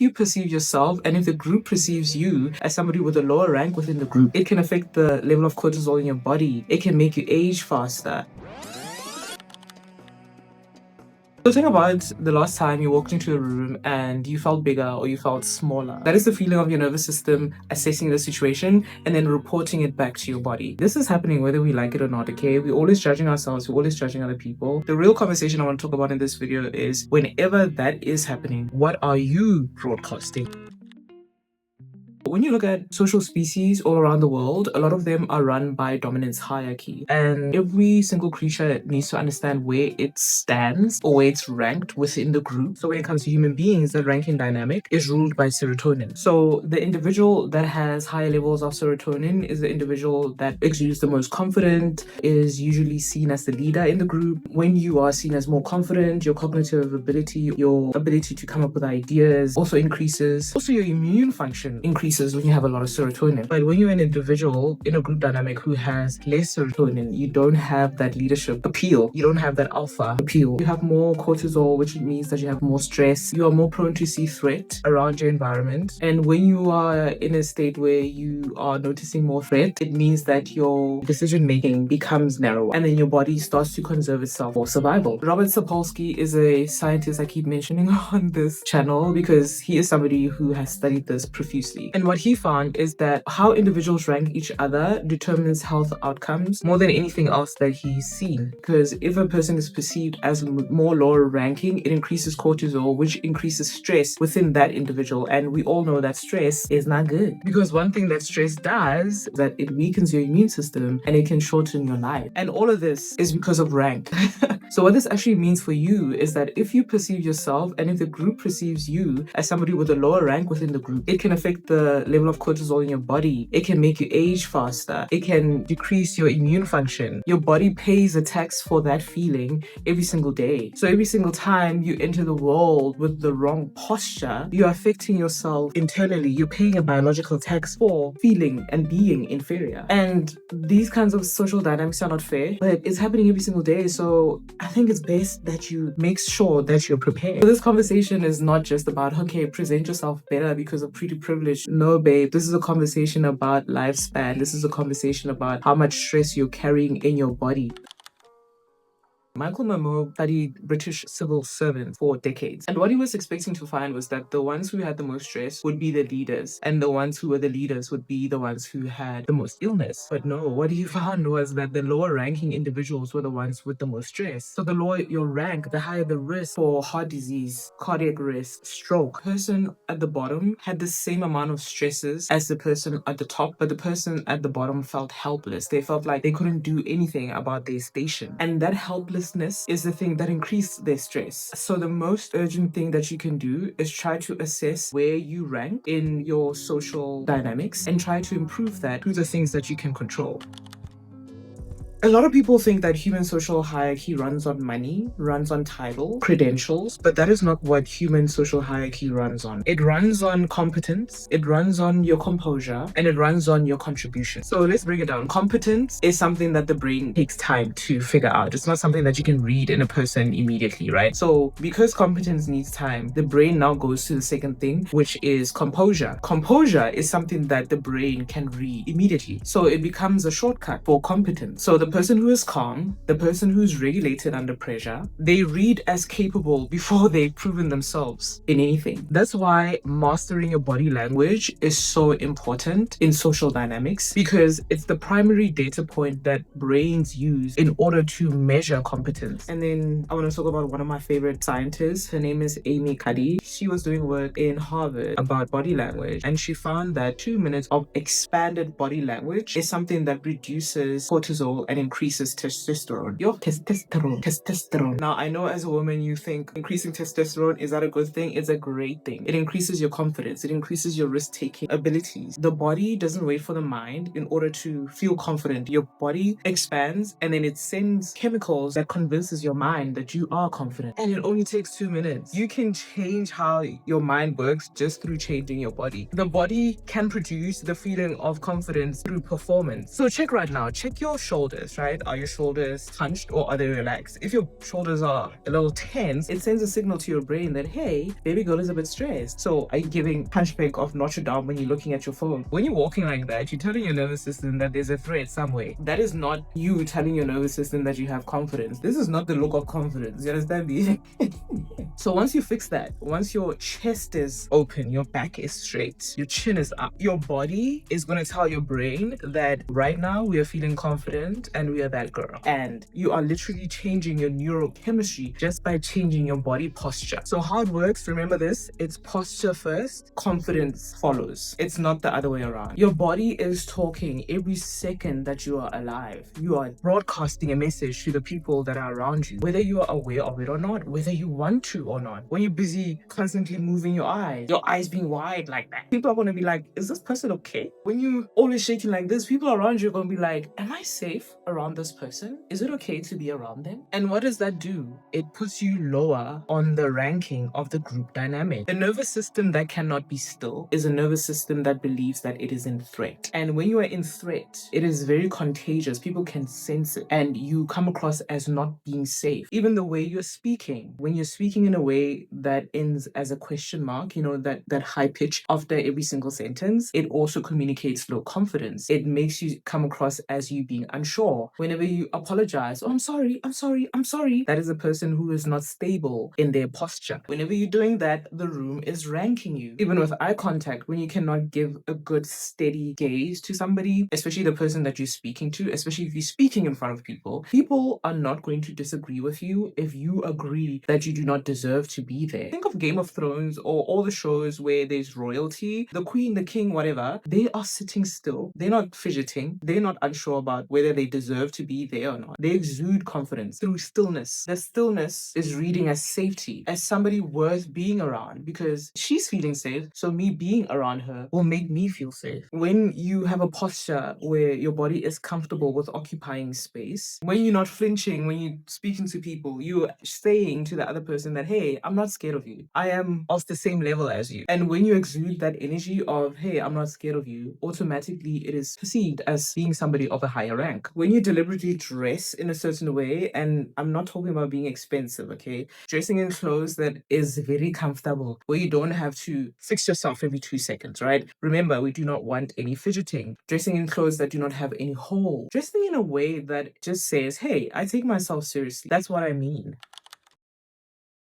you perceive yourself and if the group perceives you as somebody with a lower rank within the group, it can affect the level of cortisol in your body. It can make you age faster. So think about the last time you walked into a room and you felt bigger or you felt smaller. That is the feeling of your nervous system assessing the situation and then reporting it back to your body. This is happening whether we like it or not, okay? We're always judging ourselves, we're always judging other people. The real conversation I want to talk about in this video is whenever that is happening, what are you broadcasting? When you look at social species all around the world, a lot of them are run by dominance hierarchy. And every single creature needs to understand where it stands or where it's ranked within the group. So when it comes to human beings, the ranking dynamic is ruled by serotonin. So the individual that has higher levels of serotonin is the individual that exudes the most confident, is usually seen as the leader in the group. When you are seen as more confident, your cognitive ability, your ability to come up with ideas also increases. Also, your immune function increases when you have a lot of serotonin. But when you're an individual in a group dynamic who has less serotonin, you don't have that leadership appeal. You don't have that alpha appeal. You have more cortisol, which means that you have more stress. You are more prone to see threat around your environment. And when you are in a state where you are noticing more threat, it means that your decision making becomes narrower and then your body starts to conserve itself for survival. Robert Sapolsky is a scientist I keep mentioning on this channel because he is somebody who has studied this profusely. And what he found is that how individuals rank each other determines health outcomes more than anything else that he's seen. Because if a person is perceived as more lower ranking, it increases cortisol, which increases stress within that individual. And we all know that stress is not good. Because one thing that stress does is that it weakens your immune system and it can shorten your life. And all of this is because of rank. So what this actually means for you is that if you perceive yourself and if the group perceives you as somebody with a lower rank within the group, it can affect the level of cortisol in your body. It can make you age faster. It can decrease your immune function. Your body pays a tax for that feeling every single day. So every single time you enter the world with the wrong posture, you're affecting yourself internally. You're paying a biological tax for feeling and being inferior. And these kinds of social dynamics are not fair, but it's happening every single day. So I think it's best that you make sure that you're prepared. So this conversation is not just about, okay, present yourself better because of pretty privilege. No, babe, this is a conversation about lifespan. This is a conversation about how much stress you're carrying in your body. Michael Momoa studied British civil servants for decades. And what he was expecting to find was that the ones who had the most stress would be the leaders. And the ones who were the leaders would be the ones who had the most illness. But no, what he found was that the lower ranking individuals were the ones with the most stress. So the lower your rank, the higher the risk for heart disease, cardiac arrest, stroke. The person at the bottom had the same amount of stresses as the person at the top, but the person at the bottom felt helpless. They felt like they couldn't do anything about their station. And that helplessness is the thing that increased their stress. So the most urgent thing that you can do is try to assess where you rank in your social dynamics and try to improve that through the things that you can control. A lot of people think that human social hierarchy runs on money, runs on title, credentials, but that is not what human social hierarchy runs on. It runs on competence, it runs on your composure, and it runs on your contribution. So let's break it down. Competence is something that the brain takes time to figure out. It's not something that you can read in a person immediately, right? So because competence needs time, the brain now goes to the second thing, which is composure. Composure is something that the brain can read immediately. So it becomes a shortcut for competence. So the person who is calm, the person who's regulated under pressure, they read as capable before they've proven themselves in anything. That's why mastering your body language is so important in social dynamics, because it's the primary data point that brains use in order to measure competence. And then I want to talk about one of my favorite scientists. Her name is Cuddy. She was doing work in Harvard about body language, and she found that 2 minutes of expanded body language is something that reduces cortisol and increases testosterone. Testosterone. Now, I know as a woman, you think increasing testosterone, is that a good thing? It's a great thing. It increases your confidence. It increases your risk-taking abilities. The body doesn't wait for the mind in order to feel confident. Your body expands and then it sends chemicals that convinces your mind that you are confident. And it only takes 2 minutes. You can change how your mind works just through changing your body. The body can produce the feeling of confidence through performance. So check right now. Check your shoulders. shoulders, right? Are your shoulders hunched or are they relaxed? If your shoulders are a little tense, it sends a signal to your brain that, hey, baby girl is a bit stressed. So are you giving hunchback of Notre Dame when you're looking at your phone? When you're walking like that, you're telling your nervous system that there's a threat somewhere. That is not you telling your nervous system that you have confidence. This is not the look of confidence. You understand me? So once you fix that, once your chest is open, your back is straight, your chin is up, your body is going to tell your brain that right now we are feeling confident and we are that girl. And you are literally changing your neurochemistry just by changing your body posture. So how it works, remember this, it's posture first, confidence follows. It's not the other way around. Your body is talking every second that you are alive. You are broadcasting a message to the people that are around you, whether you are aware of it or not, whether you want to or not. When you're busy constantly moving your eyes being wide like that, people are going to be like, is this person okay? When you always shaking like this, people around you are going to be like, am I safe around this person? Is it okay to be around them? And what does that do? It puts you lower on the ranking of the group dynamic. A nervous system that cannot be still is a nervous system that believes that it is in threat. And when you are in threat, it is very contagious. People can sense it and you come across as not being safe. Even the way you're speaking, when you're speaking in a way that ends as a question mark, you know, that high pitch after every single sentence, it also communicates low confidence. It makes you come across as you being unsure. Whenever you apologize, oh, I'm sorry, that is a person who is not stable in their posture. Whenever you're doing that, the room is ranking you. Even with eye contact, when you cannot give a good steady gaze to somebody, especially the person that you're speaking to, especially if you're speaking in front of people, people are not going to disagree with you if you agree that you do not deserve to be there. Think of Game of Thrones or all the shows where there's royalty, the queen, the king, whatever, they are sitting still. They're not fidgeting. They're not unsure about whether they deserve to be there or not. They exude confidence through stillness. The stillness is reading as safety, as somebody worth being around because she's feeling safe. So me being around her will make me feel safe. When you have a posture where your body is comfortable with occupying space, when you're not flinching, when you're speaking to people, you're saying to the other person that, hey, I'm not scared of you. I am of the same level as you. And when you exude that energy of, hey, I'm not scared of you, automatically it is perceived as being somebody of a higher rank. When you deliberately dress in a certain way, and I'm not talking about being expensive, okay? Dressing in clothes that is very comfortable, where you don't have to fix yourself every 2 seconds, right? Remember, we do not want any fidgeting. Dressing in clothes that do not have any hole. Dressing in a way that just says, hey, I take myself seriously. That's what I mean.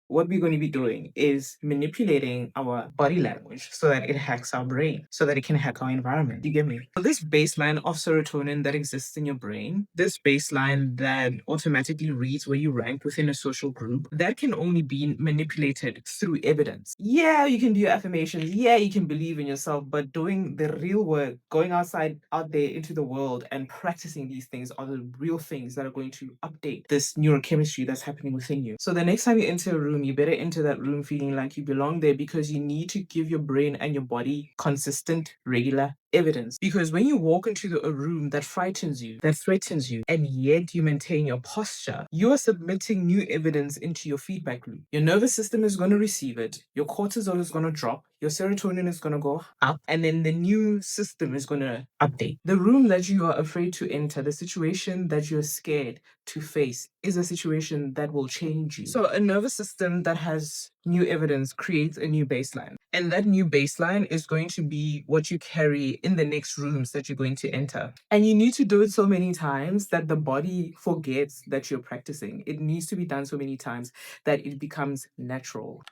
What we're going to be doing is manipulating our body language so that it hacks our brain, so that it can hack our environment. You get me? So this baseline of serotonin that exists in your brain, this baseline that automatically reads where you rank within a social group, that can only be manipulated through evidence. Yeah, you can do your affirmations. Yeah, you can believe in yourself, but doing the real work, going out there into the world and practicing these things are the real things that are going to update this neurochemistry that's happening within you. So the next time you enter a room, you better enter that room feeling like you belong there because you need to give your brain and your body consistent, regular evidence. Because when you walk into a room that frightens you, that threatens you, and yet you maintain your posture, you are submitting new evidence into your feedback loop. Your nervous system is going to receive it, your cortisol is going to drop, your serotonin is going to go up, and then the new system is going to update. The room that you are afraid to enter, the situation that you're scared to face, is a situation that will change you. So a nervous system that has new evidence creates a new baseline. And that new baseline is going to be what you carry in the next rooms that you're going to enter. And you need to do it so many times that the body forgets that you're practicing. It needs to be done so many times that it becomes natural.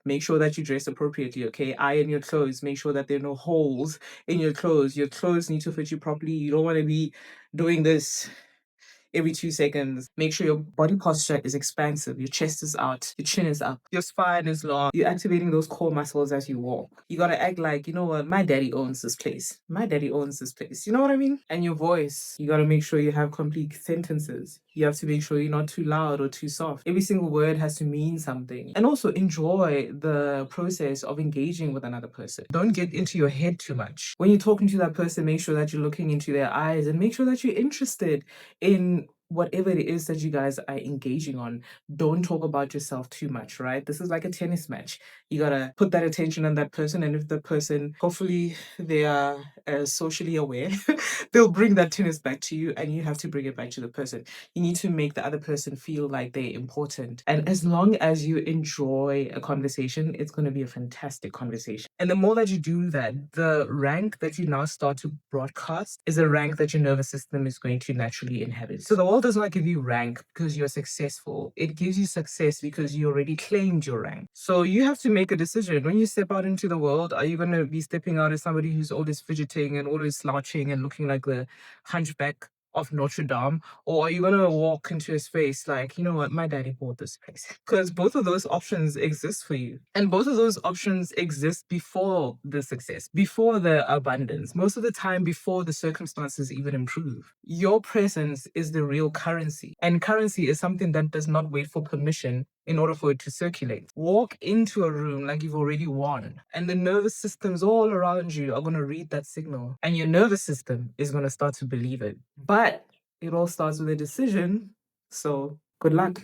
Make sure that you dress appropriately, okay? Iron your clothes. Make sure that there are no holes in your clothes. Your clothes need to fit you properly. You don't want to be doing this every 2 seconds. Make sure your body posture is expansive. Your chest is out. Your chin is up. Your spine is long. You're activating those core muscles as you walk. You gotta act like, you know what? My daddy owns this place. My daddy owns this place. You know what I mean? And your voice. You gotta make sure you have complete sentences. You have to make sure you're not too loud or too soft. Every single word has to mean something. And also enjoy the process of engaging with another person. Don't get into your head too much. When you're talking to that person, make sure that you're looking into their eyes and make sure that you're interested in whatever it is that you guys are engaging on, don't talk about yourself too much, right? This is like a tennis match. You gotta put that attention on that person, and if the person, hopefully, they are socially aware, they'll bring that tennis back to you, and you have to bring it back to the person. You need to make the other person feel like they're important. And as long as you enjoy a conversation, it's going to be a fantastic conversation. And the more that you do that, the rank that you now start to broadcast is a rank that your nervous system is going to naturally inhabit. So the world does not give you rank because you're successful. It gives you success because you already claimed your rank. So you have to make a decision. When you step out into the world, are you going to be stepping out as somebody who's always fidgeting and always slouching and looking like the hunchback of Notre Dame? Or are you going to walk into a space like, you know what, my daddy bought this place? Because both of those options exist for you. And both of those options exist before the success, before the abundance, most of the time before the circumstances even improve. Your presence is the real currency. And currency is something that does not wait for permission in order for it to circulate. Walk into a room like you've already won, and the nervous systems all around you are going to read that signal, and your nervous system is going to start to believe it. But it all starts with a decision. So good luck.